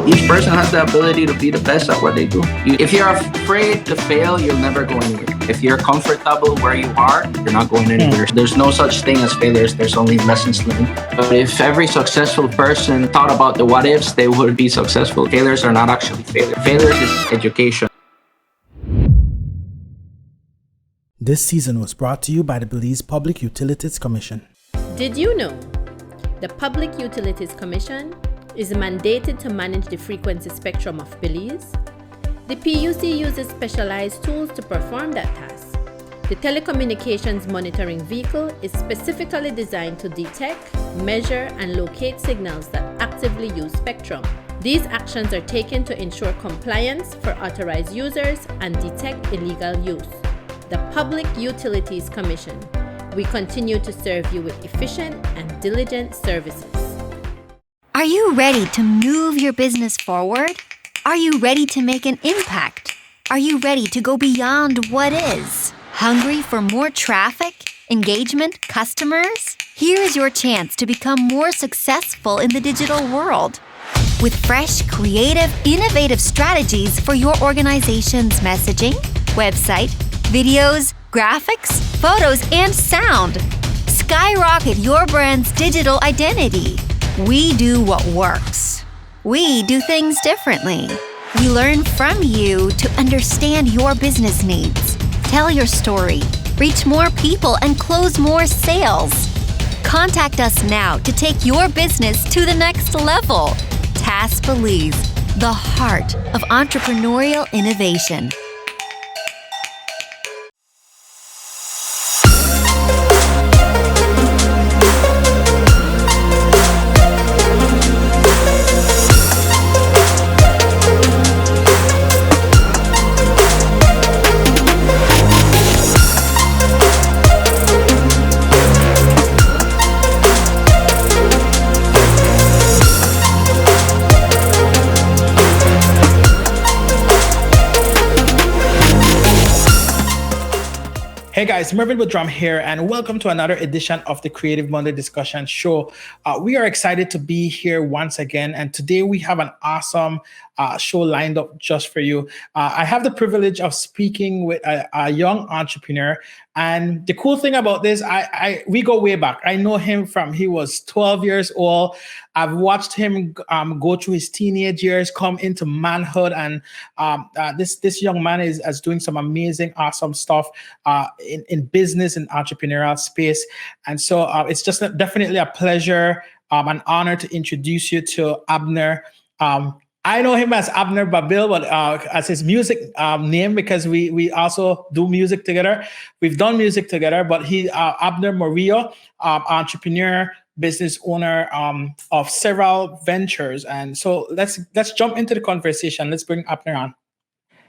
Each person has the ability to be the best at what they do. If you're afraid to fail, you'll never go anywhere. If you're comfortable where you are, you're not going anywhere. There's no such thing as failures. There's only lessons learned. But if every successful person thought about the what ifs, they would be successful. Failures are not actually failures. Failures is education. This season was brought to you by the Belize Public Utilities Commission. Did you know the Public Utilities Commission is mandated to manage the frequency spectrum of Belize? The PUC uses specialized tools to perform that task. The telecommunications monitoring vehicle is specifically designed to detect, measure, and locate signals that actively use spectrum. These actions are taken to ensure compliance for authorized users and detect illegal use. The Public Utilities Commission. We continue to serve you with efficient and diligent services. Are you ready to move your business forward? Are you ready to make an impact? Are you ready to go beyond what is? Hungry for more traffic, engagement, customers? Here's your chance to become more successful in the digital world. With fresh, creative, innovative strategies for your organization's messaging, website, videos, graphics, photos, and sound. Skyrocket your brand's digital identity. We do what works. We do things differently. We learn from you to understand your business needs. Tell your story, reach more people, and close more sales. Contact us now to take your business to the next level. TAS Belize, the heart of entrepreneurial innovation. Hey guys, Mervin Budram here, and welcome to another edition of the Creative Monday Discussion Show. We are excited to be here once again, and today we have an awesome show lined up just for you. I have the privilege of speaking with a young entrepreneur, and the cool thing about this, we go way back. I know him from he was 12 years old. I've watched him go through his teenage years, come into manhood, and this young man is doing some amazing, awesome stuff in business and entrepreneurial space. And so it's just definitely a pleasure, an honor to introduce you to Abner. I know him as Abner Babil, but as his music name, because we also do music together. We've done music together, but he Abner Murillo, entrepreneur, business owner of several ventures. And so let's jump into the conversation. Let's bring Abner on.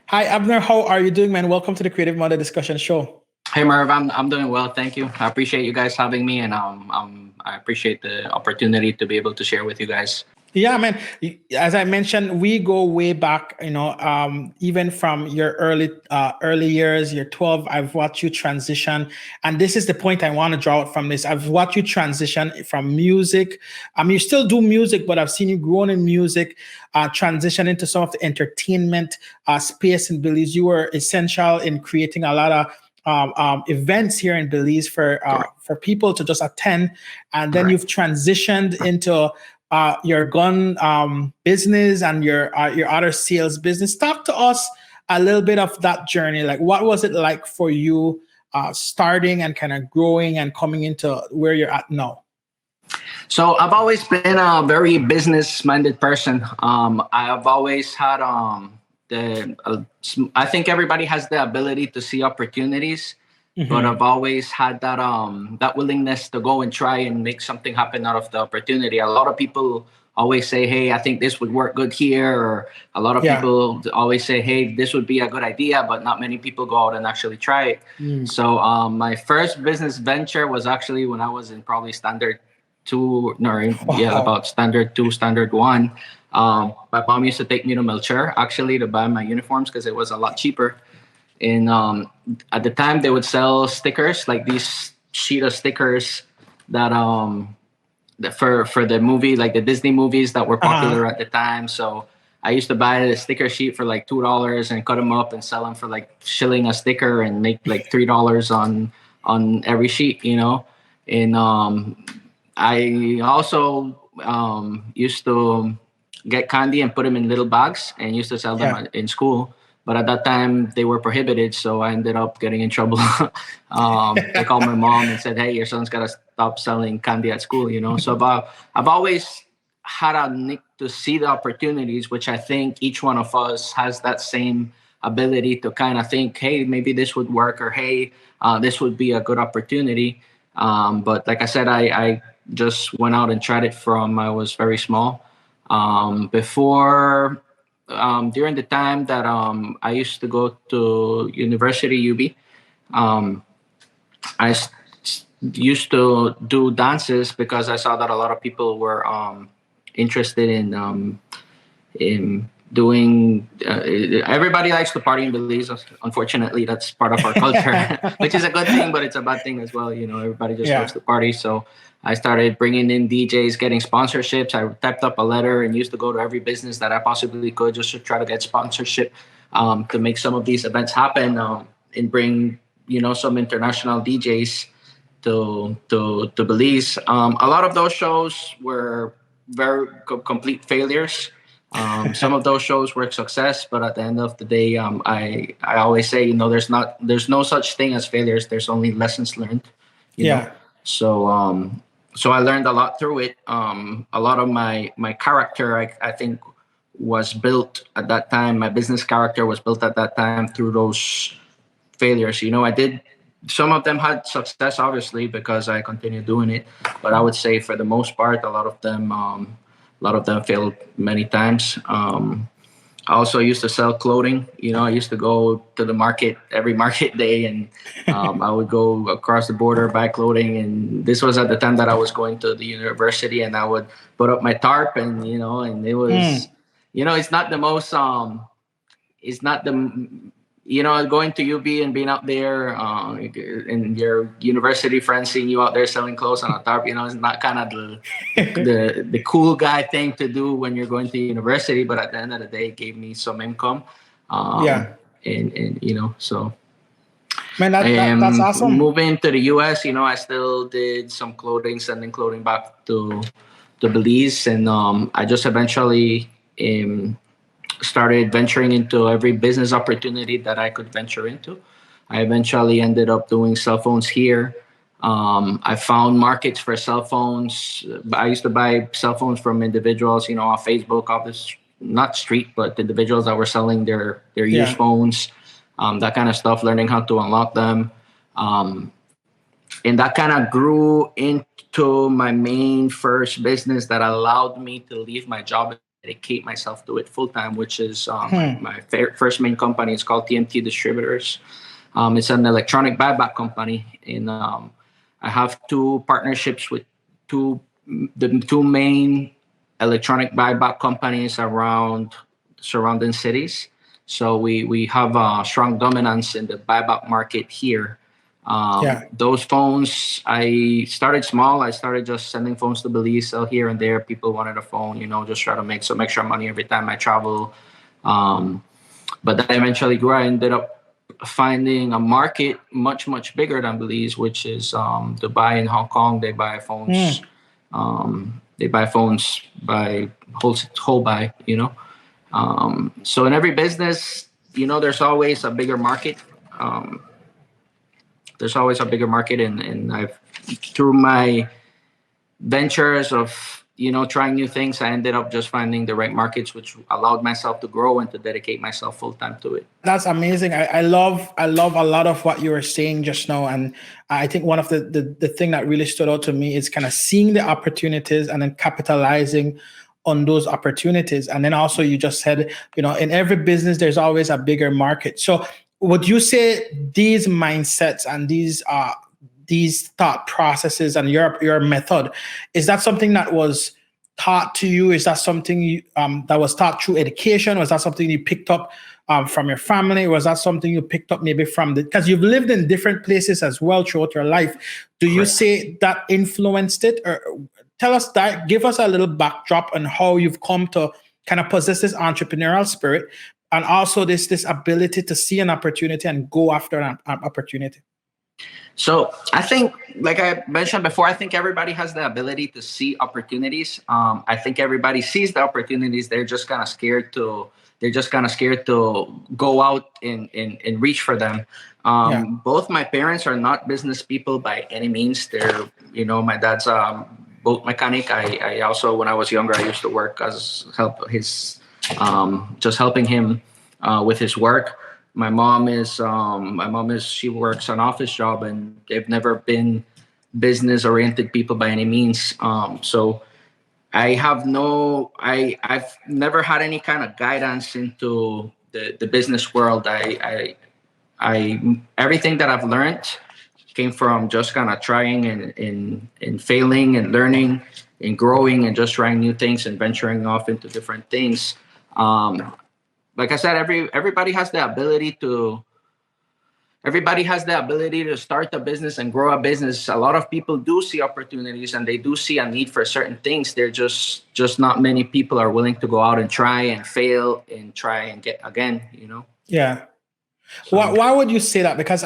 Hi, Abner. How are you doing, man? Welcome to the Creative Monday Discussion Show. Hey, Merv, I'm doing well. Thank you. I appreciate you guys having me, and I appreciate the opportunity to be able to share with you guys. Yeah, man. As I mentioned, we go way back, even from your early years, you're 12. I've watched you transition. And this is the point I want to draw out from this. I've watched you transition from music. You still do music, but I've seen you grown in music, transition into some of the entertainment space in Belize. You were essential in creating a lot of events here in Belize for people to just attend. And then you've transitioned into your gun business and your other sales business. Talk to us a little bit of that journey. Like, what was it like for you starting and kind of growing and coming into where you're at now? So I've always been a very business-minded person. I've always had I think everybody has the ability to see opportunities. Mm-hmm. But I've always had that willingness to go and try and make something happen out of the opportunity. A lot of people always say, hey, I think this would work good here. Or a lot of people always say, hey, this would be a good idea, but not many people go out and actually try it. So my first business venture was actually when I was in probably standard 2, about standard 2, standard 1. My mom used to take me to Melcher actually to buy my uniforms because it was a lot cheaper. And at the time, they would sell stickers, like these sheet of stickers that for the movie, like the Disney movies that were popular at the time. So I used to buy a sticker sheet for like $2 and cut them up and sell them for like shilling a sticker and make like $3 on every sheet, you know. And I also used to get candy and put them in little bags and used to sell them in school. But at that time, they were prohibited, so I ended up getting in trouble. I called my mom and said, "Hey, your son's got to stop selling candy at school," you know. So I've always had a need to see the opportunities, which I think each one of us has that same ability to kind of think, "Hey, maybe this would work," or "Hey, this would be a good opportunity." But like I said, I just went out and tried it from I was very small. During the time that I used to go to University UB, I used to do dances because I saw that a lot of people were interested in doing. Everybody likes to party in Belize. Unfortunately, that's part of our culture, which is a good thing, but it's a bad thing as well. You know, everybody just loves to party. So I started bringing in DJs, getting sponsorships. I typed up a letter and used to go to every business that I possibly could just to try to get sponsorship to make some of these events happen and bring, you know, some international DJs to Belize. A lot of those shows were very complete failures. Some of those shows were a success, but at the end of the day, I always say, you know, there's no such thing as failures. There's only lessons learned. You know? So I learned a lot through it. A lot of my character, I think, was built at that time. My business character was built at that time through those failures. You know, some of them had success, obviously, because I continued doing it. But I would say for the most part, a lot of them failed many times. I also used to sell clothing. You know, I used to go to the market every market day, and I would go across the border, buy clothing. And this was at the time that I was going to the university, and I would put up my tarp, and you know, and it was, you know, it's not the most, it's not the, you know, going to UB and being out there, and your university friends seeing you out there selling clothes on a tarp, you know, it's not kind of the cool guy thing to do when you're going to university. But at the end of the day, it gave me some income. And you know, so. Man, that's awesome. Moving to the US, you know, I still did some clothing, sending clothing back to Belize, and I just eventually started venturing into every business opportunity that I could venture into. I eventually ended up doing cell phones here. I found markets for cell phones. I used to buy cell phones from individuals, you know, on Facebook, not street, but individuals that were selling their used phones, that kind of stuff, learning how to unlock them. And that kind of grew into my main first business that allowed me to leave my job and dedicate myself to it full time, which is my first main company. It's called TMT Distributors. It's an electronic buyback company, and I have two partnerships with the two main electronic buyback companies around surrounding cities. So we have a strong dominance in the buyback market here. Those phones, I started small. I started just sending phones to Belize, sell here and there. People wanted a phone, you know, just try to make some extra money every time I travel. But that eventually grew. I ended up finding a market much, much bigger than Belize, which is Dubai and Hong Kong. They buy phones. They buy phones by whole buy, you know. So in every business, you know, there's always a bigger market. There's always a bigger market, and I've, through my ventures of, you know, trying new things, I ended up just finding the right markets, which allowed myself to grow and to dedicate myself full time to it. That's amazing. I love a lot of what you were saying just now, and I think one of the thing that really stood out to me is kind of seeing the opportunities and then capitalizing on those opportunities. And then also you just said, you know, in every business there's always a bigger market. So would you say these mindsets and these thought processes and your method, is that something that was taught to you? Is that something that was taught through education? Was that something you picked up from your family? Was that something you picked up maybe from because you've lived in different places as well throughout your life? Do you say that influenced it? Or tell us that, give us a little backdrop on how you've come to kind of possess this entrepreneurial spirit and also this ability to see an opportunity and go after an opportunity? So I think, like I mentioned before, I think everybody has the ability to see opportunities. I think everybody sees the opportunities. They're just kind of scared to go out and reach for them. Both my parents are not business people by any means. They're, my dad's boat mechanic. I also, when I was younger, I used to work as just helping him with his work. My mom is she works an office job, and they've never been business oriented people by any means. So I've never had any kind of guidance into the business world. I everything that I've learned came from just kind of trying and failing and learning and growing and just trying new things and venturing off into different things. Like I said, everybody has the ability to start a business and grow a business. A lot of people do see opportunities and they do see a need for certain things. They're just not many people are willing to go out and try and fail and try and get again, Yeah. So, why would you say that? Because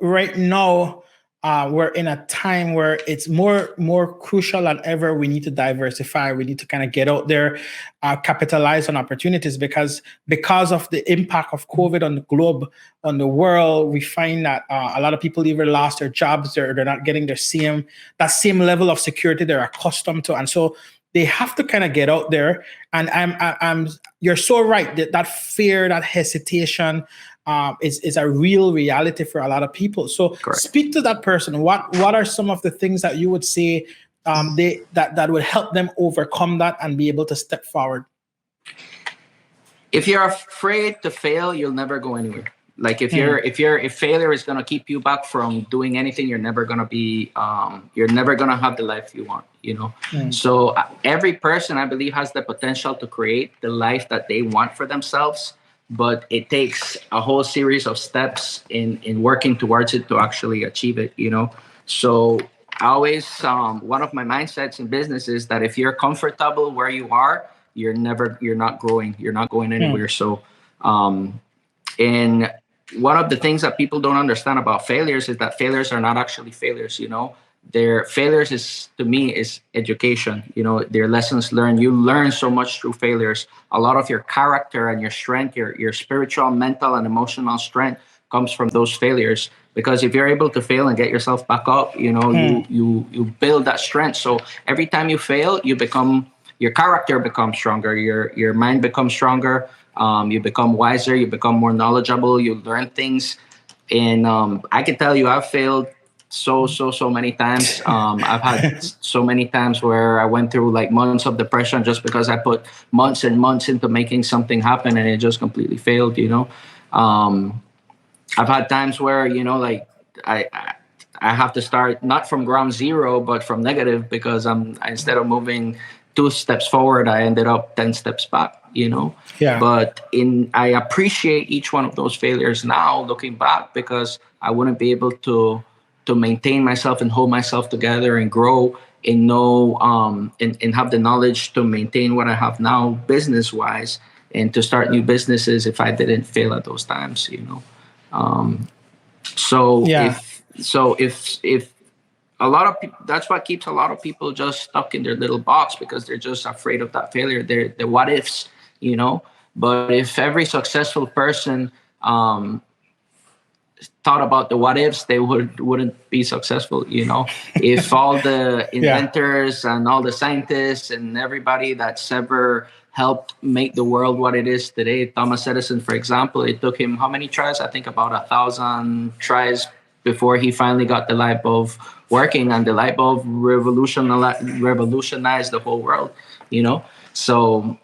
right now we're in a time where it's more crucial than ever. We need to diversify. We need to kind of get out there, capitalize on opportunities because of the impact of COVID on the globe, on the world. We find that a lot of people either lost their jobs, they're not getting that same level of security they're accustomed to, and so they have to kind of get out there. And you're so right that fear, that hesitation is a real reality for a lot of people. So correct. Speak to that person. What are some of the things that you would say that would help them overcome that and be able to step forward? If you're afraid to fail, you'll never go anywhere. Like if failure is going to keep you back from doing anything, you're never going to have the life you want, So every person, I believe, has the potential to create the life that they want for themselves. But it takes a whole series of steps in working towards it to actually achieve it, So I always, one of my mindsets in business is that if you're comfortable where you are, you're not growing, you're not going anywhere. So, and one of the things that people don't understand about failures is that failures are not actually failures, Their failures to me is education, their lessons learned. You learn so much through failures. A lot of your character and your strength, your spiritual, mental, and emotional strength comes from those failures. Because if you're able to fail and get yourself back up, you build that strength. So every time you fail, your character becomes stronger, your mind becomes stronger, you become wiser, you become more knowledgeable, you learn things. And I can tell you, I've failed so many times. I've had so many times where I went through like months of depression just because I put months and months into making something happen and it just completely failed, I've had times where, like I have to start not from ground zero, but from negative because instead of moving 2 steps forward, I ended up 10 steps back, Yeah. But I appreciate each one of those failures now looking back because I wouldn't be able to maintain myself and hold myself together and grow and know and have the knowledge to maintain what I have now business wise and to start new businesses if I didn't fail at those times, If a lot of people, that's what keeps a lot of people just stuck in their little box because they're just afraid of that failure. They're the what ifs, But if every successful person thought about the what ifs, they wouldn't be successful, If all the inventors and all the scientists and everybody that's ever helped make the world what it is today, Thomas Edison, for example, it took him how many tries? I think about 1,000 tries before he finally got the light bulb working, and the light bulb revolutionized the whole world, So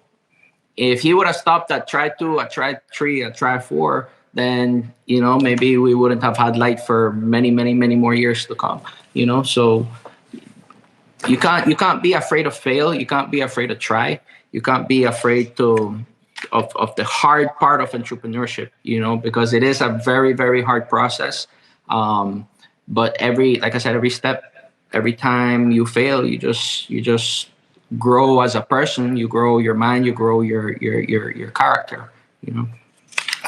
if he would have stopped at try 2, at try 3, at try 4, then, maybe we wouldn't have had light for many, many, many more years to come, So you can't be afraid of fail. You can't be afraid to try. You can't be afraid of the hard part of entrepreneurship, because it is a very, very hard process. But every step, every time you fail, you just grow as a person, you grow your mind, you grow your character, you know.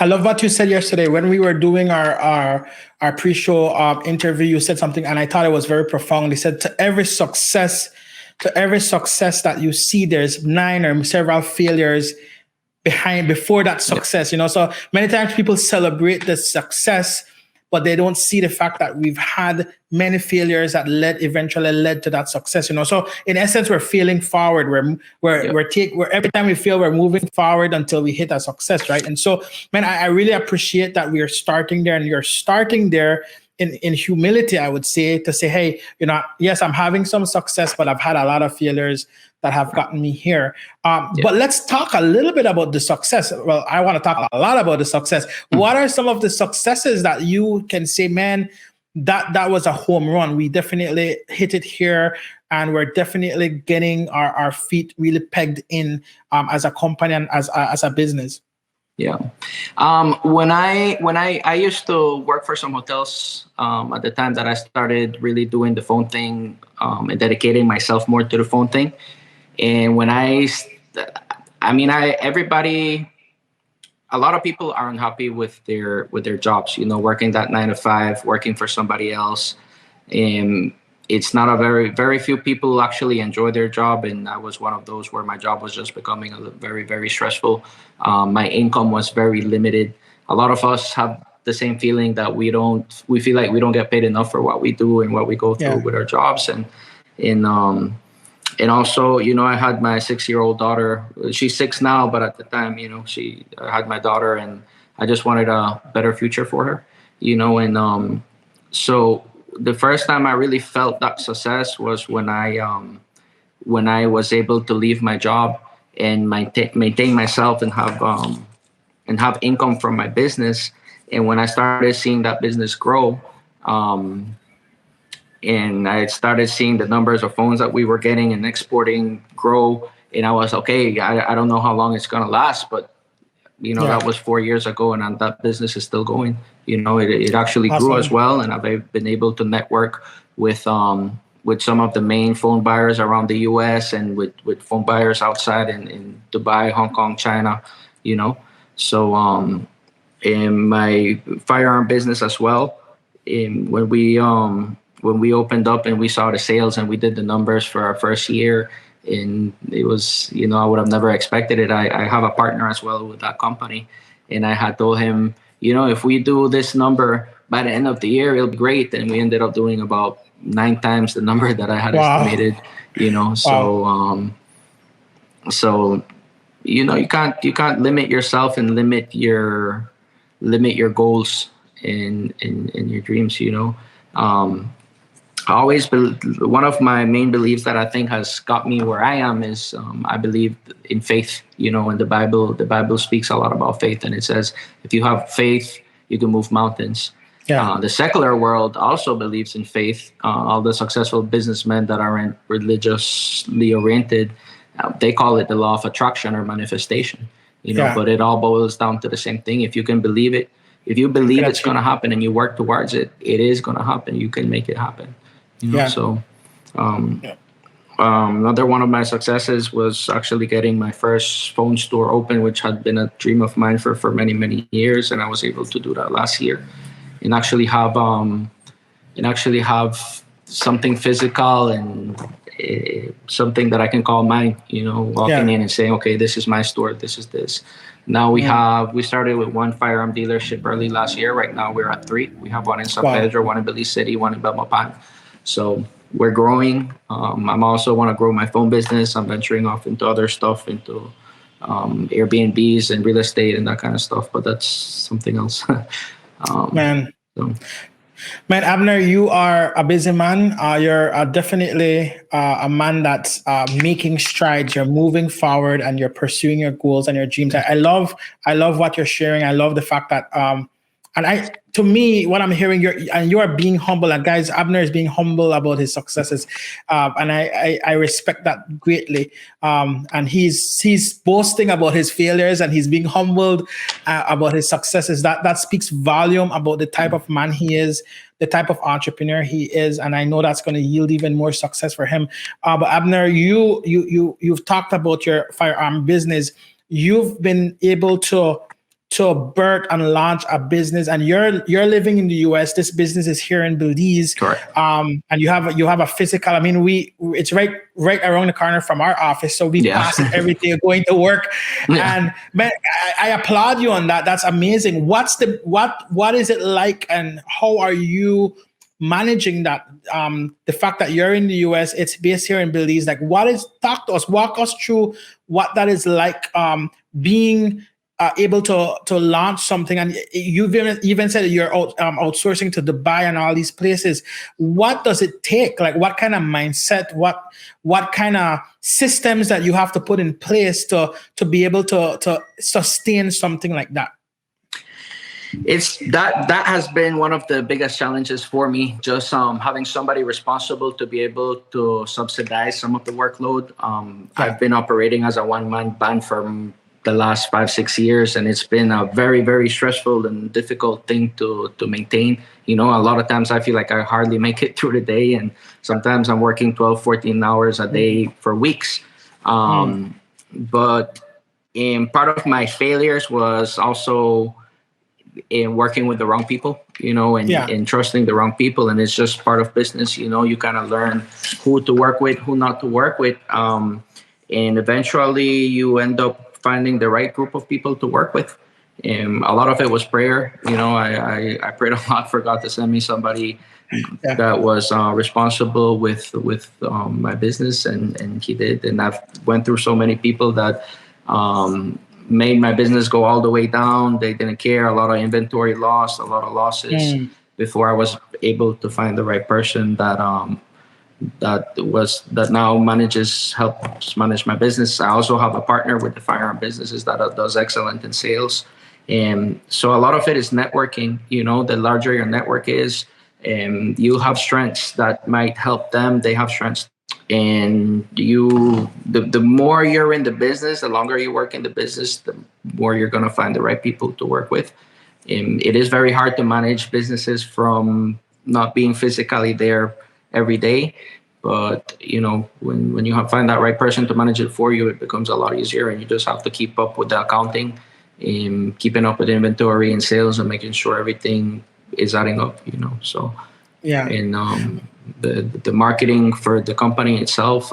I love what you said yesterday when we were doing our pre-show interview. You said something, and I thought it was very profound. You said, to every success that you see, there's 9 or several failures before that success. You know, so many times people celebrate the success, but they don't see the fact that we've had many failures that eventually led to that success. You know, so in essence, we're failing forward. We're every time we fail, we're moving forward until we hit a success, right? And so, man, I really appreciate that we are starting there, and you're starting there in humility, I would say, to say, hey, you know, yes, I'm having some success, but I've had a lot of failures that have gotten me here. But let's talk a little bit about the success. Well, I want to talk a lot about the success. What are some of the successes that you can say, man, that was a home run? We definitely hit it here, and we're definitely getting our feet really pegged in as a company and as a business. Yeah. When I used to work for some hotels at the time that I started really doing the phone thing and dedicating myself more to the phone thing. And when a lot of people are unhappy with their jobs, you know, working that 9 to 5, working for somebody else. And it's not very few people actually enjoy their job. And I was one of those where my job was just becoming very, very stressful. My income was very limited. A lot of us have the same feeling that we feel like we don't get paid enough for what we do and what we go through with our jobs. And also, you know, I had my 6-year-old daughter. She's 6 now, but at the time, you know, I had my daughter, and I just wanted a better future for her, you know. And so the first time I really felt that success was when I was able to leave my job and maintain myself and have income from my business. And when I started seeing that business grow, and I started seeing the numbers of phones that we were getting and exporting grow, and I was okay. I don't know how long it's gonna last, but you know, that was 4 years ago, and that business is still going. You know, it actually grew as well, and I've been able to network with some of the main phone buyers around the U.S. and with phone buyers outside in Dubai, Hong Kong, China. You know, so in my firearm business as well, when we opened up and we saw the sales and we did the numbers for our first year, and it was, you know, I would have never expected it. I have a partner as well with that company, and I had told him, you know, if we do this number by the end of the year, it'll be great. And we ended up doing about 9 times the number that I had estimated, you know. So, so, you know, you can't limit yourself and limit your goals and your dreams, you know. One of my main beliefs that I think has got me where I am is I believe in faith, you know, and the Bible speaks a lot about faith, and it says, if you have faith, you can move mountains. The secular world also believes in faith. All the successful businessmen that aren't religiously oriented, they call it the law of attraction or manifestation, you know, but it all boils down to the same thing. If you can believe it, if you believe it's going to happen and you work towards it, it is going to happen. You can make it happen. You know? So another one of my successes was actually getting my first phone store open, which had been a dream of mine for many, many years. And I was able to do that last year and actually have something physical and something that I can call mine, you know, walking in and saying, okay, this is my store. This is this. Now we started with 1 firearm dealership early last year. Right now we're at 3. We have 1 in San Pedro, 1 in Belize City, 1 in Belmopan. So we're growing. I'm also want to grow my phone business. I'm venturing off into other stuff, into Airbnbs and real estate and that kind of stuff. But that's something else. Man, Abner, you are a busy man. You're definitely a man that's making strides. You're moving forward and you're pursuing your goals and your dreams. I love what you're sharing. I love the fact that, to me, what I'm hearing, you are being humble. And guys, Abner is being humble about his successes, and I respect that greatly. And he's boasting about his failures and he's being humbled about his successes. That speaks volume about the type of man he is, the type of entrepreneur he is, and I know that's going to yield even more success for him. But Abner, you've talked about your firearm business. You've been able to birth and launch a business, and you're living in the US. This business is here in Belize. Correct. And you have a physical. I mean, it's right around the corner from our office, so we pass it every day going to work. Yeah. And man, I applaud you on that. That's amazing. What is it like, and how are you managing that? The fact that you're in the US, it's based here in Belize. Like, talk to us, walk us through what that is like, being able to launch something. And you've even said that you're outsourcing to Dubai and all these places. What does it take? Like, what kind of mindset, what kind of systems that you have to put in place to be able to sustain something like that? It's that has been one of the biggest challenges for me, just having somebody responsible to be able to subsidize some of the workload. I've been operating as a one-man band for the last 5-6 years, and it's been a very, very stressful and difficult thing to maintain. A lot of times I feel like I hardly make it through the day, and sometimes I'm working 12-14 hours a day for weeks. But part of my failures was also in working with the wrong people, and trusting the wrong people. And it's just part of business. You kind of learn who to work with, who not to work with. And eventually you end up finding the right group of people to work with. A lot of it was prayer. I prayed a lot for God to send me somebody that was responsible with my business, and he did. And I've went through so many people that made my business go all the way down. They didn't care. A lot of inventory lost, a lot of losses before I was able to find the right person that now helps manage my business. I also have a partner with the firearm businesses that does excellent in sales. And so a lot of it is networking. The larger your network is, you have strengths that might help them. They have strengths. And the more you're in the business, the longer you work in the business, the more you're going to find the right people to work with. It is very hard to manage businesses from not being physically there every day. But, when you find that right person to manage it for you, it becomes a lot easier, and you just have to keep up with the accounting and keeping up with inventory and sales and making sure everything is adding up, so. Yeah. And the marketing for the company itself,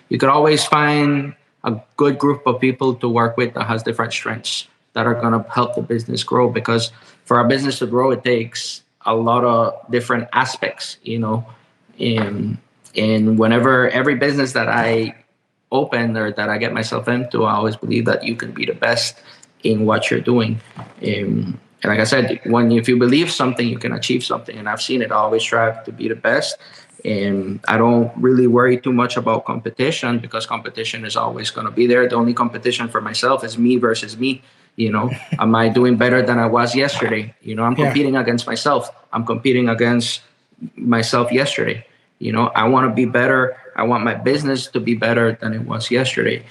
you could always find a good group of people to work with that has different strengths that are going to help the business grow, because for our business to grow, it takes a lot of different aspects, and whenever every business that I open or that I get myself into, I always believe that you can be the best in what you're doing. And like I said, if you believe something, you can achieve something. And I've seen it. I always strive to be the best. And I don't really worry too much about competition, because competition is always going to be there. The only competition for myself is me versus me. Am I doing better than I was yesterday? I'm competing against myself. I'm competing against myself yesterday. I want to be better. I want my business to be better than it was yesterday.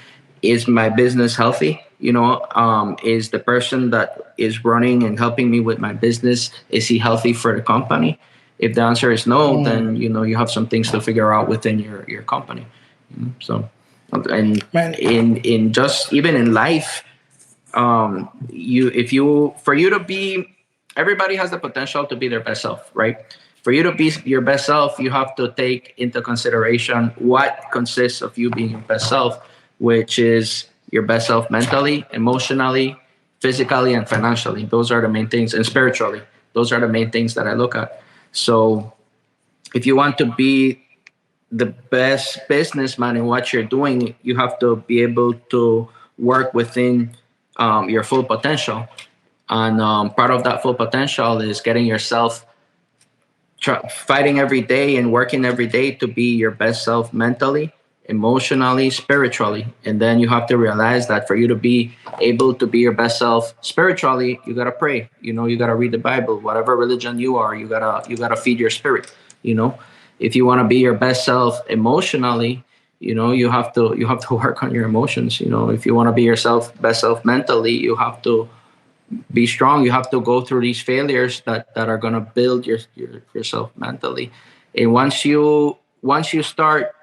Is my business healthy? Is the person that is running and helping me with my business, is he healthy for the company? If the answer is no, then, you have some things to figure out within your company. So, and in just even in life, everybody has the potential to be their best self, right? For you to be your best self, you have to take into consideration what consists of you being your best self, which is your best self mentally, emotionally, physically, and financially. Those are the main things. And spiritually, those are the main things that I look at. So if you want to be the best businessman in what you're doing, you have to be able to work within your full potential. And part of that full potential is getting yourself fighting every day and working every day to be your best self mentally, emotionally, spiritually. And then you have to realize that for you to be able to be your best self spiritually, you got to pray. You got to read the Bible. Whatever religion you are, you got to feed your spirit. If you want to be your best self emotionally, you have to work on your emotions. If you want to be best self mentally, you have to be strong. You have to go through these failures that are going to build yourself mentally. And once you start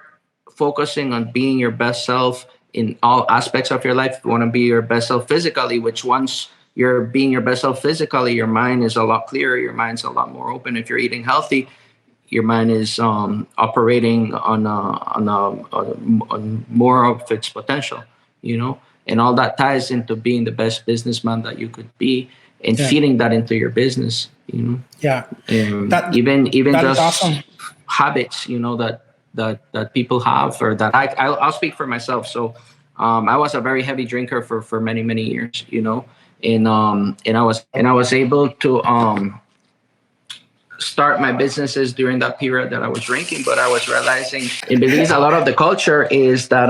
focusing on being your best self in all aspects of your life, you want to be your best self physically, which once you're being your best self physically, your mind is a lot clearer, your mind's a lot more open. If you're eating healthy, your mind is operating on more of its potential, and all that ties into being the best businessman that you could be, and feeding that into your business, Yeah. Even that just is awesome. habits, that people have, or that I'll speak for myself. So I was a very heavy drinker for many, many years, and I was able to start my businesses during that period that I was drinking. But I was realizing in Belize, a lot of the culture is that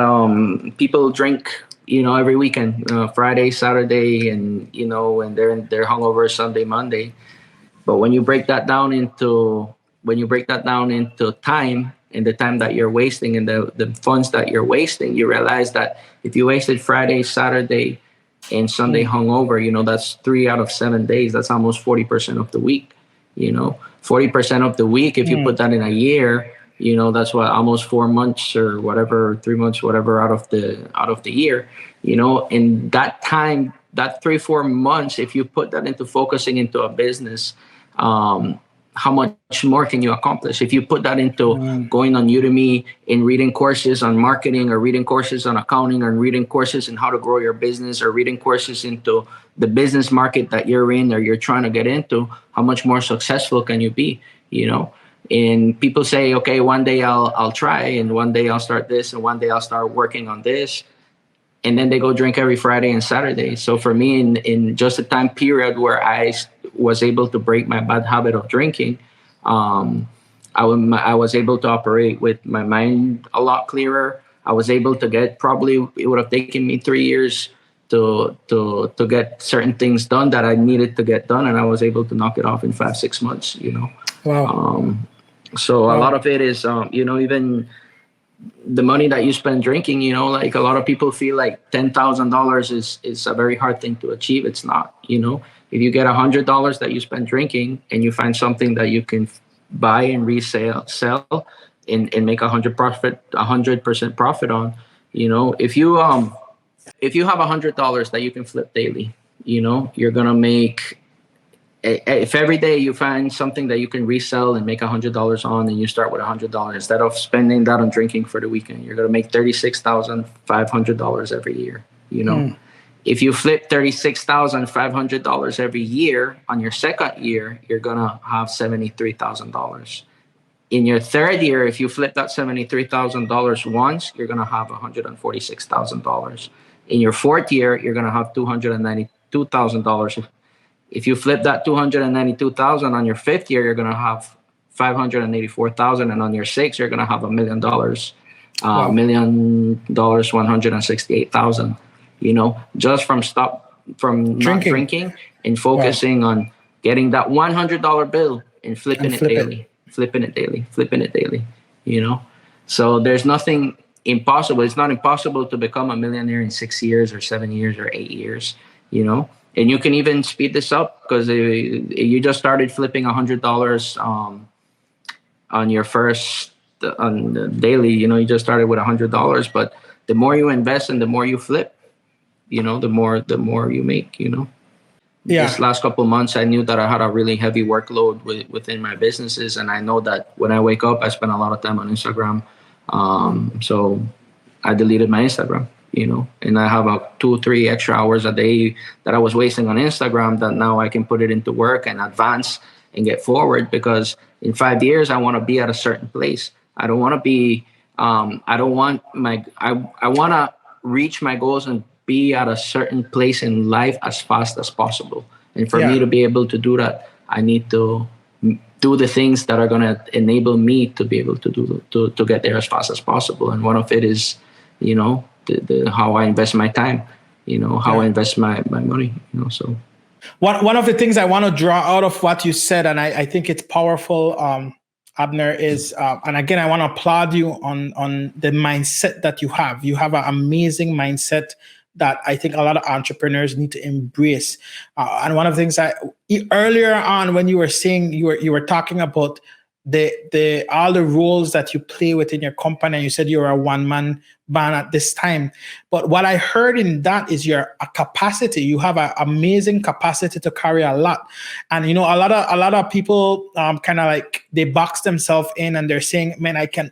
people drink, every weekend, Friday, Saturday, and and they're hungover Sunday, Monday. But when you break that down into time, and the time that you're wasting, and the funds that you're wasting, you realize that if you wasted Friday, Saturday, and Sunday hungover, that's 3 out of 7 days. That's almost 40% of the week. 40% of the week. If you put that in a year, that's what, almost 4 months or whatever, 3 months, whatever, out of the year. And that time, that 3-4 months, if you put that into focusing into a business, how much more can you accomplish? If you put that into going on Udemy and reading courses on marketing, or reading courses on accounting, or reading courses in how to grow your business, or reading courses into the business market that you're in or you're trying to get into, how much more successful can you be? And people say, okay, one day I'll try, and one day I'll start this, and one day I'll start working on this. And then they go drink every Friday and Saturday. So for me, in just a time period where I was able to break my bad habit of drinking, I was able to operate with my mind a lot clearer. I was able to get, probably it would have taken me 3 years to get certain things done that I needed to get done, and I was able to knock it off in 5-6 months. Wow. So a lot of it is, even the money that you spend drinking, like a lot of people feel like $10,000 is a very hard thing to achieve. It's not. If you get $100 that you spend drinking, and you find something that you can buy and sell and make 100% profit on, if you have $100 that you can flip daily, you're gonna make. If every day you find something that you can resell and make $100 on, and you start with $100, instead of spending that on drinking for the weekend, you're going to make $36,500 every year. If you flip $36,500 every year, on your second year, you're going to have $73,000. In your third year, if you flip that $73,000 once, you're going to have $146,000. In your fourth year, you're going to have $292,000. If you flip that $292,000 on your fifth year, you're going to have $584,000, and on your sixth, you're going to have $1 million, $1,168,000. Just from not drinking and focusing on getting that $100 bill and flipping it daily. So there's nothing impossible. It's not impossible to become a millionaire in 6 years or 7 years or 8 years. And you can even speed this up, because you just started flipping $100 on your first on the daily. You just started with $100, but the more you invest and the more you flip, the more you make. This last couple of months, I knew that I had a really heavy workload within my businesses, and I know that when I wake up, I spend a lot of time on Instagram. So I deleted my Instagram. And I have 2-3 extra hours a day that I was wasting on Instagram, that now I can put it into work and advance and get forward, because in 5 years, I want to be at a certain place. I don't want to be, I want to reach my goals and be at a certain place in life as fast as possible. And for me to be able to do that, I need to do the things that are going to enable me to be able to get there as fast as possible. And one of it is, how I invest my time, how I invest my money, so. One of the things I want to draw out of what you said, and I think it's powerful, Abner, is, and again, I want to applaud you on the mindset that you have. You have an amazing mindset that I think a lot of entrepreneurs need to embrace. And one of the things earlier on when you were saying, you were talking about the all the roles that you play within your company, and you said you're a one-man band at this time. But what I heard in that is your capacity. You have an amazing capacity to carry a lot. And a lot of people kind of like they box themselves in, and they're saying, man, I can't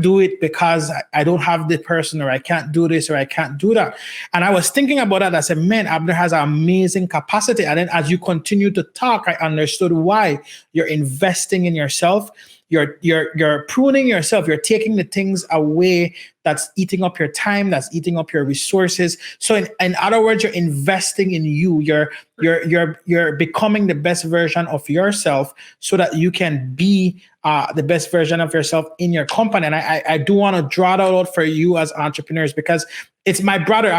do it because I don't have the person, or I can't do this, or I can't do that. And I was thinking about that. I said, man, Abner has an amazing capacity. And then as you continue to talk, I understood why. You're investing in yourself. You're pruning yourself. You're taking the things away that's eating up your time, that's eating up your resources. So in other words, you're investing in you. You're becoming the best version of yourself so that you can be the best version of yourself in your company. And I do want to draw that out for you as entrepreneurs, because it's my brother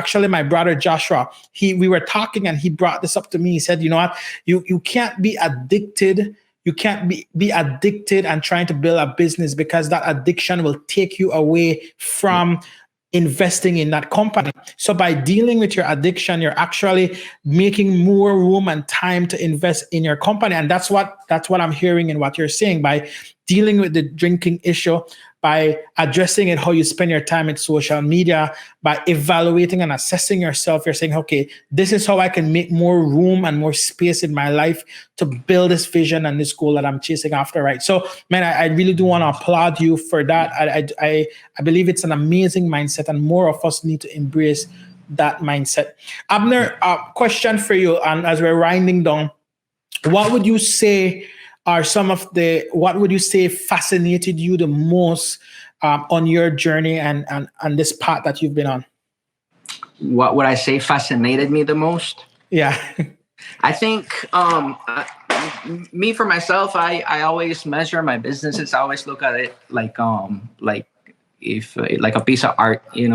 Joshua. We were talking and he brought this up to me. He said, you know what, you can't be addicted. You can't be addicted and trying to build a business, because that addiction will take you away from investing in that company. So by dealing with your addiction, you're actually making more room and time to invest in your company. And that's what I'm hearing in what you're saying. By dealing with the drinking issue, by addressing it, how you spend your time in social media, by evaluating and assessing yourself, you're saying, okay, this is how I can make more room and more space in my life to build this vision and this goal that I'm chasing after, right? So, man, I really do want to applaud you for that. I believe it's an amazing mindset, and more of us need to embrace that mindset. Abner, question for you, and as we're winding down, what would you say what would you say fascinated you the most on your journey and this path that you've been on? What would I say fascinated me the most? Yeah. I think me for myself, I always measure my businesses. I always look at it like if like a piece of art, and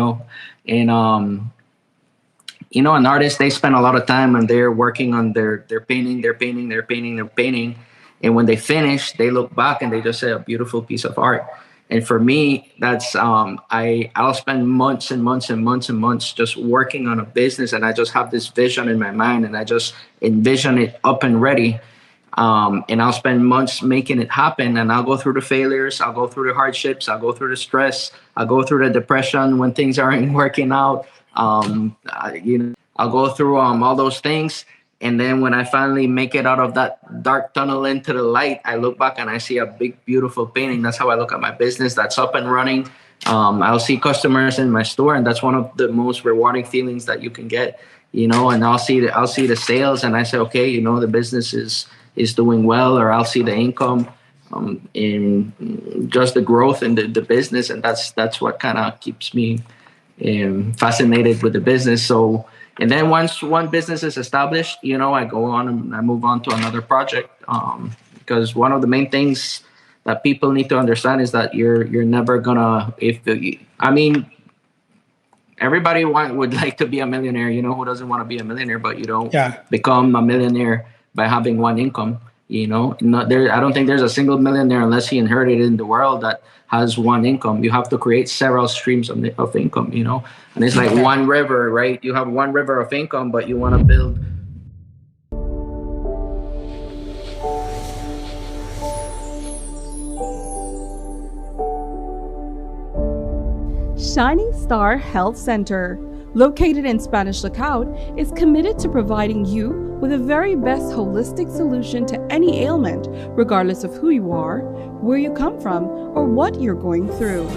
an artist, they spend a lot of time and they're working on their painting. And when they finish, they look back and they just say a beautiful piece of art. And for me, that's I'll spend months and months and months and months just working on a business, and I just have this vision in my mind, and I just envision it up and ready. And I'll spend months making it happen, and I'll go through the failures, I'll go through the hardships, I'll go through the stress, I'll go through the depression when things aren't working out. I'll go through all those things. And then when I finally make it out of that dark tunnel into the light, I look back and I see a big, beautiful painting. That's how I look at my business. That's up and running. I'll see customers in my store, and that's one of the most rewarding feelings that you can get, and I'll see the sales, and I say, okay, the business is doing well, or I'll see the income in just the growth in the business. And that's what kind of keeps me fascinated with the business. So, and then once one business is established, I go on and I move on to another project. Because one of the main things that people need to understand is that you're never gonna, everybody would like to be a millionaire. Who doesn't want to be a millionaire? But you don't become a millionaire by having one income. I don't think there's a single millionaire, unless he inherited in the world, that has one income. You have to create several streams of income, and it's like one river, right? You have one river of income, but you want to build. Shining Star Health Center, located in Spanish Lookout, is committed to providing you with the very best holistic solution to any ailment, regardless of who you are, where you come from, or what you're going through.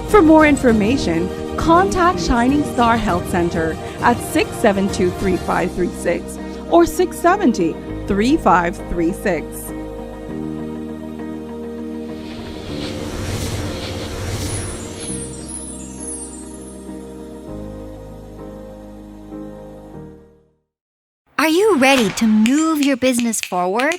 For more information, contact Shining Star Health Center at 672-3536 or 670-3536. Are you ready to move your business forward?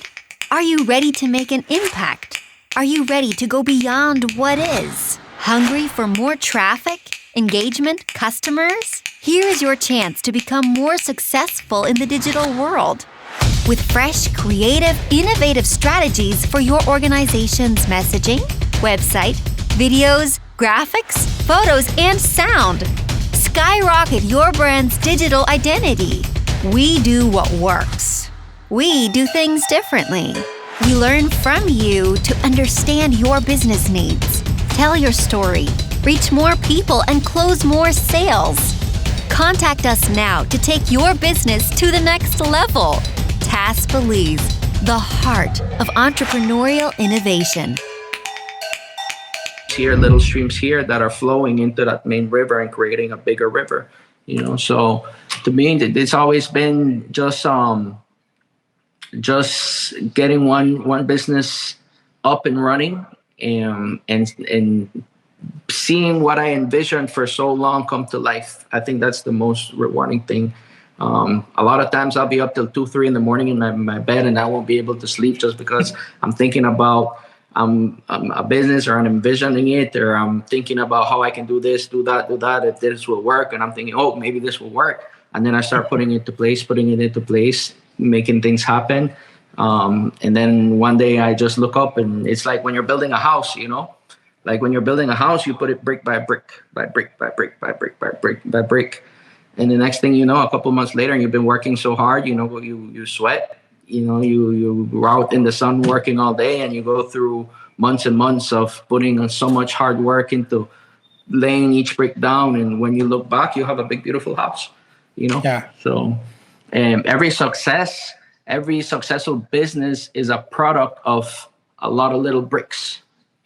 Are you ready to make an impact? Are you ready to go beyond what is? Hungry for more traffic, engagement, customers? Here is your chance to become more successful in the digital world. With fresh, creative, innovative strategies for your organization's messaging, website, videos, graphics, photos, and sound. skyrocket your brand's digital identity. We do what works. We do things differently. We learn from you to understand your business needs. Tell your story, reach more people, and close more sales. Contact us now to take your business to the next level. TAS Belize, the heart of entrepreneurial innovation. Here, little streams here that are flowing into that main river and creating a bigger river. So to me, it's always been just getting one business up and running, and seeing what I envisioned for so long come to life. I think that's the most rewarding thing. A lot of times I'll be up till 2-3 in the morning in my bed, and I won't be able to sleep just because I'm thinking about a business, or I'm envisioning it, or I'm thinking about how I can do this, do that, if this will work. And I'm thinking, oh, maybe this will work. And then I start putting it into place, making things happen. And then one day I just look up, and it's like when you're building a house, like when you're building a house, you put it brick by brick, by brick, by brick, by brick, by brick, by brick. And the next thing you know, a couple months later, and you've been working so hard, you sweat, you're out in the sun working all day, and you go through months and months of putting so much hard work into laying each brick down. And when you look back, you have a big, beautiful house, Yeah. So every successful business is a product of a lot of little bricks,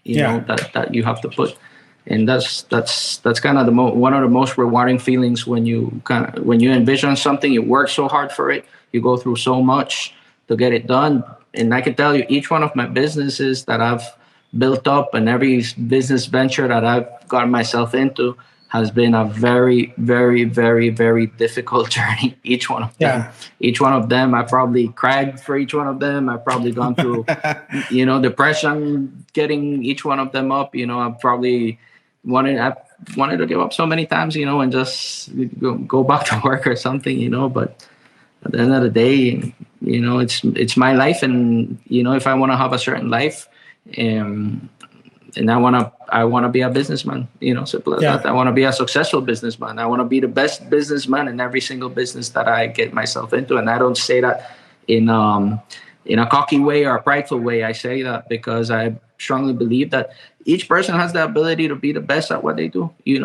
that you have to put. And that's kind of one of the most rewarding feelings when you envision something, you work so hard for it, you go through so much to get it done. And I can tell you, each one of my businesses that I've built up, and every business venture that I've gotten myself into, has been a very, very, very, very difficult journey. Each one of them. Yeah. Each one of them, I probably cried for each one of them. I've probably gone through, depression getting each one of them up. I've probably I've wanted to give up so many times, and just go back to work or something, But at the end of the day, it's my life, and if I want to have a certain life, and I want to be a businessman, simple as that. I want to be a successful businessman. I want to be the best businessman in every single business that I get myself into. And I don't say that in a cocky way or a prideful way. I say that because I strongly believe that each person has the ability to be the best at what they do. If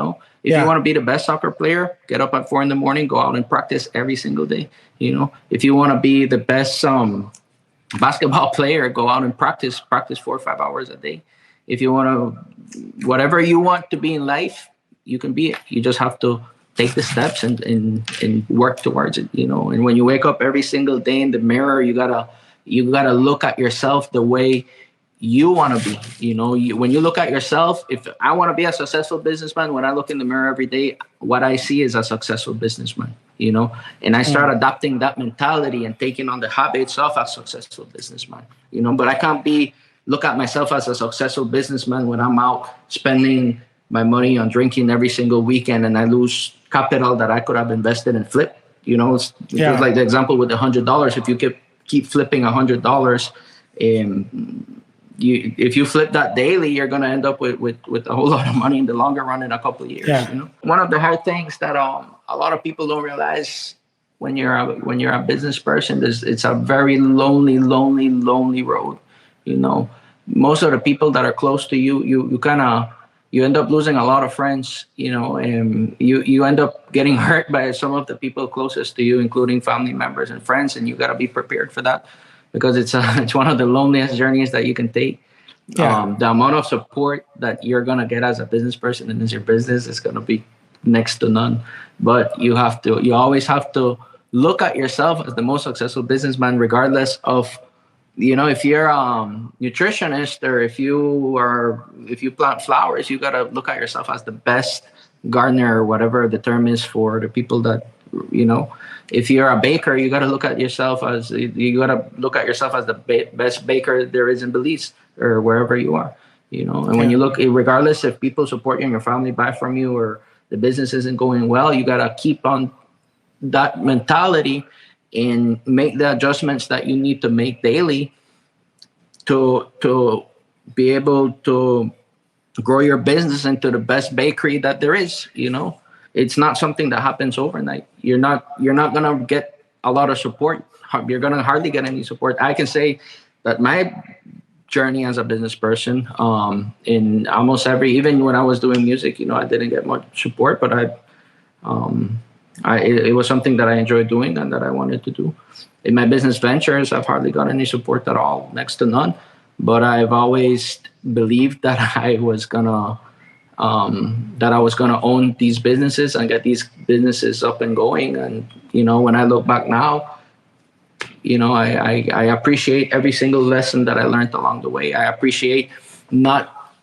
you want to be the best soccer player, get up at 4 a.m, go out and practice every single day. If you want to be the best basketball player, go out and practice 4 or 5 hours a day. If you want to, whatever you want to be in life, you can be it. You just have to take the steps and work towards it, And when you wake up every single day in the mirror, you gotta look at yourself the way you want to be. When you look at yourself, if I want to be a successful businessman, when I look in the mirror every day, what I see is a successful businessman, and I start adopting that mentality and taking on the habits of a successful businessman, but I can't look at myself as a successful businessman when I'm out spending my money on drinking every single weekend, and I lose capital that I could have invested and flipped. It's like the example with the $100. If you keep flipping $100, if you flip that daily, you're going to end up with a whole lot of money in the longer run in a couple of years. One of the hard things that a lot of people don't realize when you're a business person is it's a very lonely road. Most of the people that are close to you, you end up losing a lot of friends, and you end up getting hurt by some of the people closest to you, including family members and friends. And you got to be prepared for that, because it's one of the loneliest journeys that you can take. The amount of support that you're going to get as a business person and as your business is going to be next to none. But you always have to look at yourself as the most successful businessman, regardless of, if you're a nutritionist, or if you plant flowers, you got to look at yourself as the best gardener, or whatever the term is for the people that, if you're a baker, you got to look at yourself as the best baker there is in Belize, or wherever you are, and when you look, regardless if people support you and your family buy from you, or the business isn't going well, you got to keep on that mentality and make the adjustments that you need to make daily to be able to grow your business into the best bakery that there is. it's not something that happens overnight. You're not gonna get a lot of support. You're gonna hardly get any support. I can say that my journey as a business person, in almost even when I was doing music, I didn't get much support, but it was something that I enjoyed doing and that I wanted to do. In my business ventures, I've hardly got any support at all, next to none. But I've always believed that I was gonna own these businesses and get these businesses up and going. And when I look back now, I appreciate every single lesson that I learned along the way. I appreciate not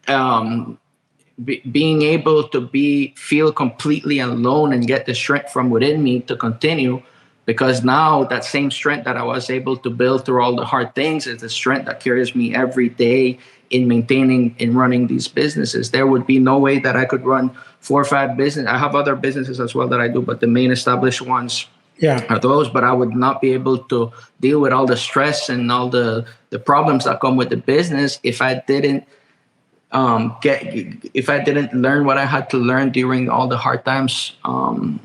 being able to feel completely alone and get the strength from within me to continue, because now that same strength that I was able to build through all the hard things is the strength that carries me every day in maintaining and running these businesses. There would be no way that I could run 4 or 5 businesses. I have other businesses as well that I do, but the main established ones are those. But I would not be able to deal with all the stress and all the problems that come with the business if I didn't learn what I had to learn during all the hard times, and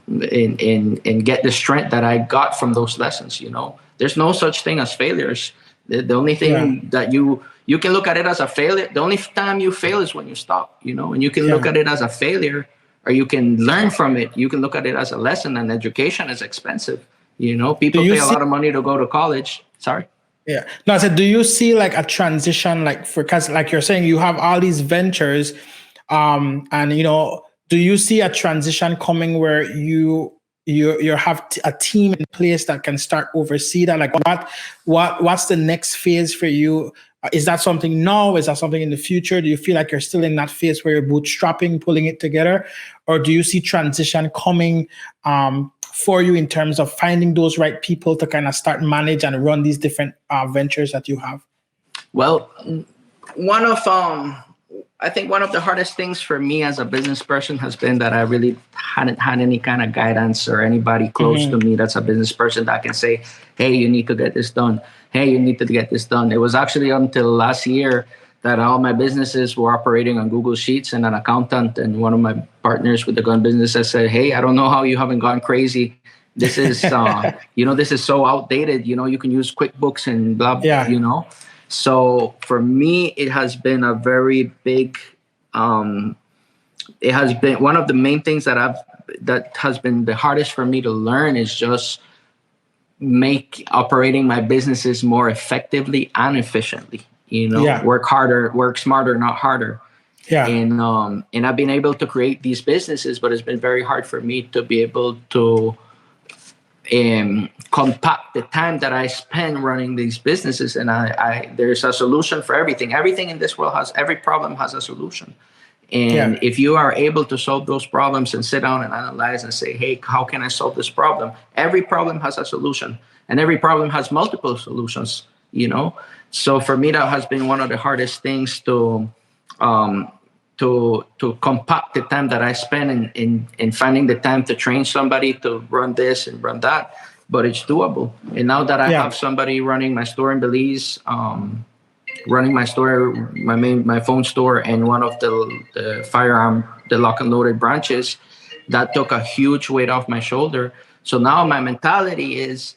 get the strength that I got from those lessons. There's no such thing as failures. The only thing that you can look at it as a failure. The only time you fail is when you stop, and you can look at it as a failure, or you can learn from it. You can look at it as a lesson, and education is expensive. People pay a lot of money to go to college. Sorry. Yeah. No, I said, do you see like a transition, because like you're saying, you have all these ventures, and do you see a transition coming where you have a team in place that can start oversee that? Like what's the next phase for you? Is that something now? Is that something in the future? Do you feel like you're still in that phase where you're bootstrapping, pulling it together? Or do you see transition coming for you in terms of finding those right people to kind of start manage and run these different ventures that you have? Well, I think one of the hardest things for me as a business person has been that I really hadn't had any kind of guidance or anybody close to me that's a business person that can say, hey, you need to get this done. Hey, you need to get this done. It was actually until last year that all my businesses were operating on Google Sheets, and an accountant and one of my partners with the gun business said, hey, I don't know how you haven't gone crazy. This is, this is so outdated. You can use QuickBooks and blah, blah, So for me, it has been a very big, it has been one of the main things that has been the hardest for me to learn is just make operating my businesses more effectively and efficiently, work harder, work smarter, not harder. Yeah. And I've been able to create these businesses, but it's been very hard for me to be able to compact the time that I spend running these businesses. And there's a solution for everything. Everything in this world every problem has a solution. And if you are able to solve those problems and sit down and analyze and say, hey, how can I solve this problem? Every problem has a solution, and every problem has multiple solutions, So for me, that has been one of the hardest things to compact the time that I spend in finding the time to train somebody to run this and run that, but it's doable. And now that I have somebody running my store in Belize, running my store, my phone store, and one of the lock and loaded branches, that took a huge weight off my shoulder. So now my mentality is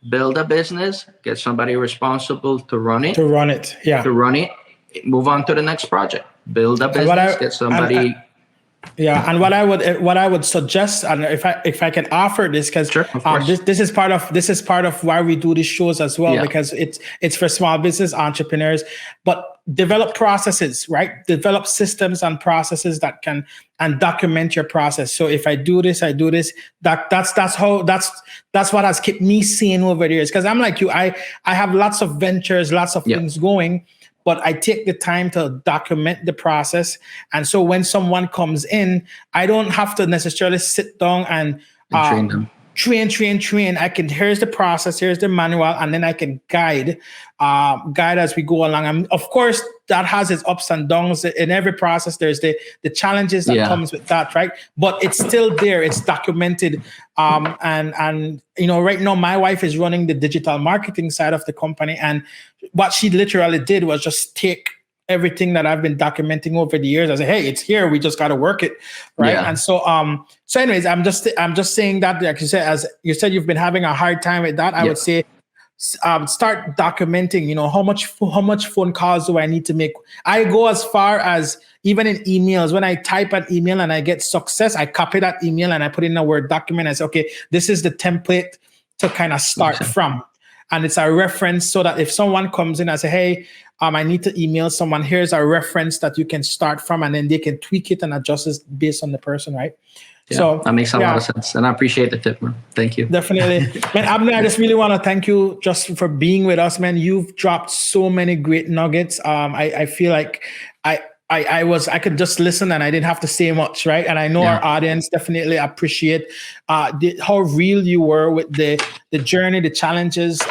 build a business, get somebody responsible to run it. Move on to the next project. Build a business, get somebody. And what I would suggest, and if I can offer this, because this is part of why we do these shows as well, because it's for small business entrepreneurs, but develop processes, right? Develop systems and processes that can and document your process. So if I do this, that's what has kept me sane over the years. Because I'm like you, I have lots of ventures, lots of things going, but I take the time to document the process. And so when someone comes in, I don't have to necessarily sit down and train them. Train. Here's the process, here's the manual, and then I can guide as we go along. And of course, that has its ups and downs. In every process, there's the challenges that comes with that, right? But it's still there, it's documented. And right now my wife is running the digital marketing side of the company, and what she literally did was just take everything that I've been documenting over the years. I say, hey, it's here. We just got to work it, right? Yeah. And so, anyways, I'm just saying that, like you said, as you said, you've been having a hard time with that. I would say, start documenting. How much phone calls do I need to make? I go as far as even in emails. When I type an email and I get success, I copy that email and I put it in a Word document. I say, okay, this is the template to kind of start from. And it's a reference so that if someone comes in and say, hey, I need to email someone, here's a reference that you can start from, and then they can tweak it and adjust it based on the person, right? Yeah, so that makes a lot of sense. And I appreciate the tip, man. Thank you. Definitely. Man, Abner, I just really want to thank you just for being with us, man. You've dropped so many great nuggets. I feel like I could just listen and I didn't have to say much, right? And I know our audience definitely appreciate how real you were with the journey, the challenges,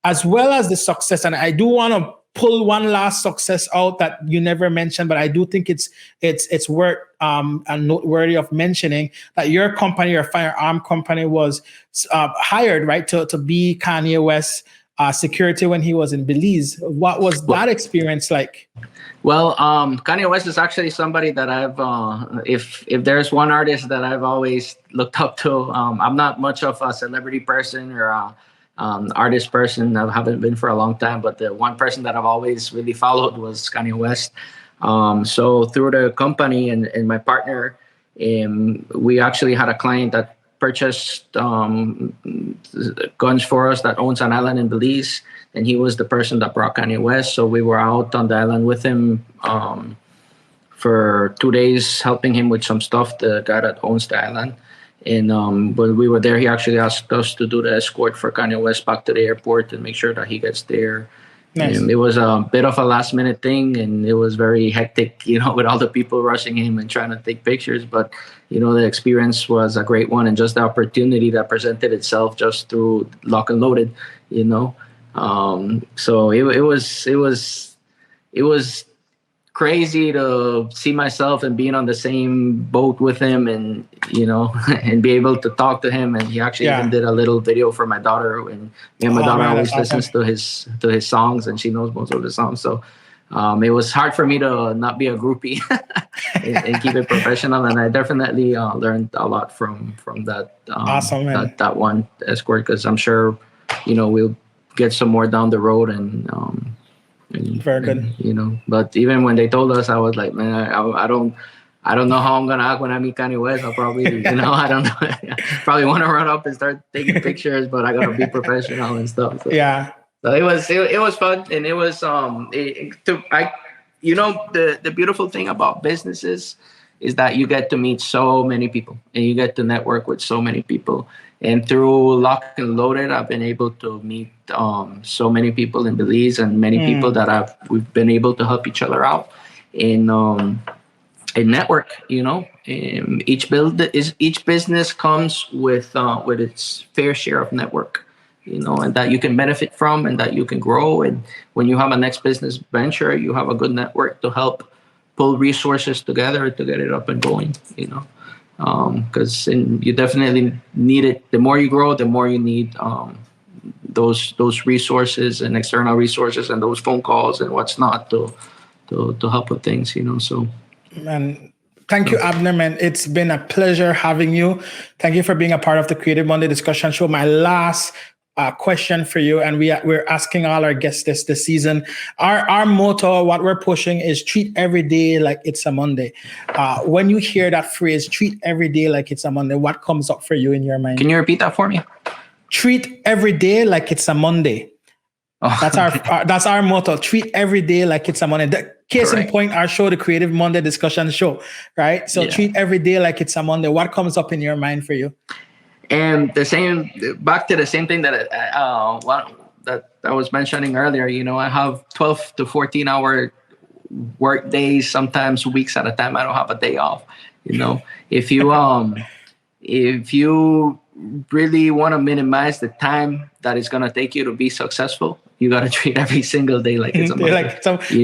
as well as the success. And I do want to pull one last success out that you never mentioned, but I do think it's worth and noteworthy of mentioning that your company, your firearm company, was hired, right, to be Kanye West's security when he was in Belize. What was that experience like? Well, Kanye West is actually somebody that I've, if there's one artist that I've always looked up to. I'm not much of a celebrity person or artist person. I haven't been for a long time, but the one person that I've always really followed was Kanye West. So through the company and my partner, we actually had a client that purchased guns for us that owns an island in Belize, and he was the person that brought Kanye West. So we were out on the island with him for 2 days, helping him with some stuff, the guy that owns the island. And when we were there, he actually asked us to do the escort for Kanye West back to the airport and make sure that he gets there. Nice. And it was a bit of a last minute thing, and it was very hectic, with all the people rushing him and trying to take pictures. But, the experience was a great one, and just the opportunity that presented itself just through Lock and Loaded, So it was crazy to see myself and being on the same boat with him, and and be able to talk to him. And he actually even did a little video for my daughter, and my daughter always listens to his songs, and she knows most of the songs. So it was hard for me to not be a groupie and keep it professional. And I definitely learned a lot from that. Awesome, man. That one escort, because I'm sure we'll get some more down the road. And very good. But even when they told us, I was like, man, I don't know how I'm gonna act when I meet Kanye West. I'll probably, I don't know. Probably want to run up and start taking pictures, but I gotta be professional and stuff. So. Yeah. So it was fun, and it was the beautiful thing about businesses is that you get to meet so many people and you get to network with so many people. And through Lock and Loaded, I've been able to meet so many people in Belize, and many people that we've been able to help each other out in network. Each business comes with its fair share of network, and that you can benefit from and that you can grow. And when you have a next business venture, you have a good network to help pull resources together to get it up and going. Because you definitely need it. The more you grow, the more you need those resources and external resources and those phone calls and what's not to help with things. So. Man, thank you, Abner, man. It's been a pleasure having you. Thank you for being a part of the Creative Monday Discussion Show. My last question for you, and we're asking all our guests this season. Our motto, what we're pushing, is treat every day like it's a Monday. When you hear that phrase, treat every day like it's a Monday, what comes up for you in your mind? Can you repeat that for me? Treat every day like it's a Monday. Oh. That's our motto. Treat every day like it's a Monday. The case in point, our show, the Creative Monday Discussion Show, right? So treat every day like it's a Monday. What comes up in your mind for you? And back to the same thing that I was mentioning earlier. I have 12 to 14 hour work days, sometimes weeks at a time. I don't have a day off. If you really want to minimize the time that it's going to take you to be successful, you got to treat every single day like it's a Monday.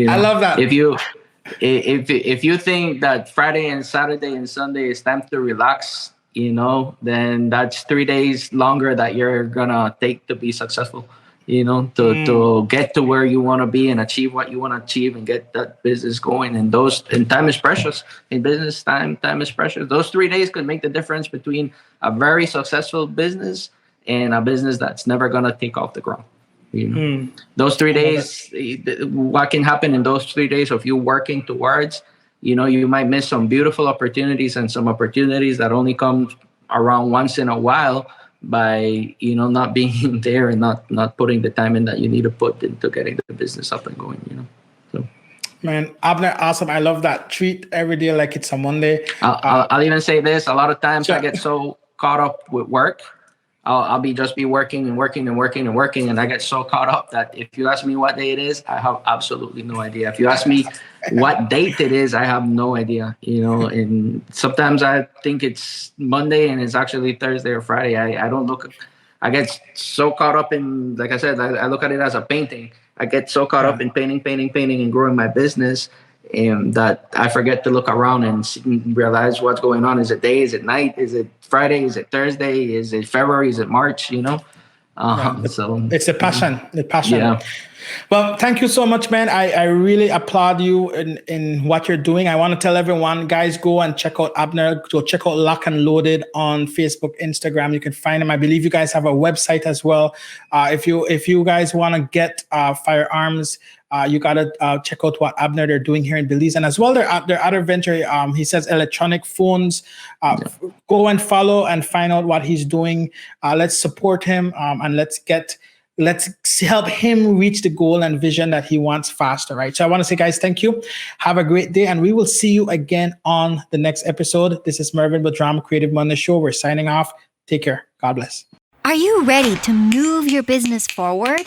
I love that. If you think that Friday and Saturday and Sunday is time to relax, then that's 3 days longer that you're gonna take to be successful. to get to where you want to be and achieve what you want to achieve and get that business going. And time is precious. In business, time is precious. Those 3 days could make the difference between a very successful business and a business that's never going to take off the ground. Those 3 days, what can happen in those 3 days of you working towards, you might miss some beautiful opportunities and some opportunities that only come around once in a while by, not being there and not putting the time in that you need to put into getting the business up and going, So. Man, Abner, awesome. I love that. Treat every day like it's a Monday. I'll even say this. A lot of times I get so caught up with work. I'll be working, and I get so caught up that if you ask me what day it is, I have absolutely no idea. If you ask me what date it is, I have no idea. And sometimes I think it's Monday and it's actually Thursday or Friday. I don't look. I get so caught up in, like I said, I look at it as a painting. I get so caught up in painting, and growing my business, that I forget to look around and realize what's going on. Is it day? Is it night? Is it Friday? Is it Thursday? Is it February? Is it March? So it's the passion. Yeah. Well, thank you so much, man. I really applaud you in what you're doing. I want to tell everyone, guys, go and check out Abner. Go check out Lock and Loaded on Facebook, Instagram. You can find him. I believe you guys have a website as well. If you guys want to get firearms, you gotta check out what Abner they're doing here in Belize, and as well their other venture. He says electronic phones. Go and follow and find out what he's doing. Let's support him, and let's help him reach the goal and vision that he wants faster, right? So I want to say, guys, thank you. Have a great day, and we will see you again on the next episode. This is Mervin Budram, Creative Monday Show. We're signing off. Take care. God bless. Are you ready to move your business forward?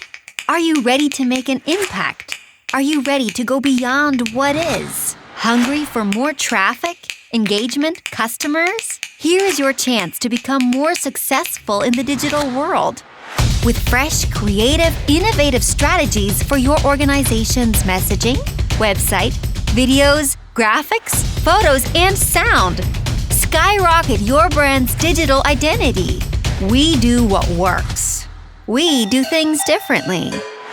Are you ready to make an impact? Are you ready to go beyond what is? Hungry for more traffic, engagement, customers? Here is your chance to become more successful in the digital world. With fresh, creative, innovative strategies for your organization's messaging, website, videos, graphics, photos, and sound. Skyrocket your brand's digital identity. We do what works. We do things differently.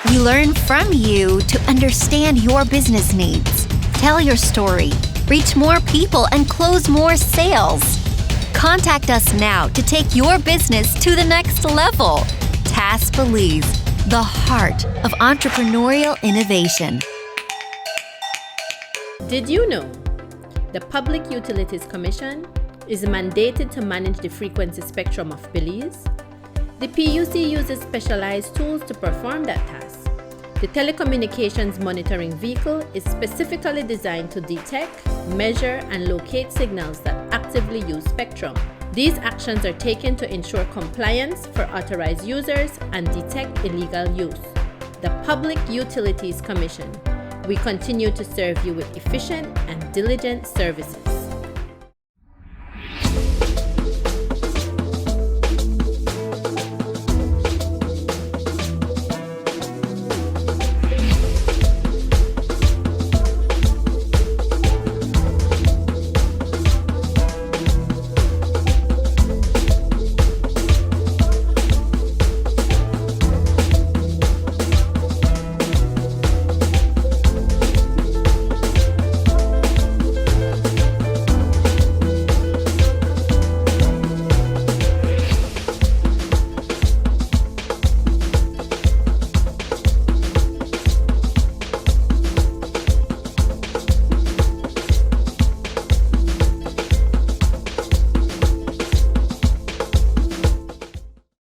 We learn from you to understand your business needs. Tell your story, reach more people, and close more sales. Contact us now to take your business to the next level. TAS Belize, the heart of entrepreneurial innovation. Did you know the Public Utilities Commission is mandated to manage the frequency spectrum of Belize? The PUC uses specialized tools to perform that task. The telecommunications monitoring vehicle is specifically designed to detect, measure, and locate signals that actively use spectrum. These actions are taken to ensure compliance for authorized users and detect illegal use. The Public Utilities Commission. We continue to serve you with efficient and diligent services.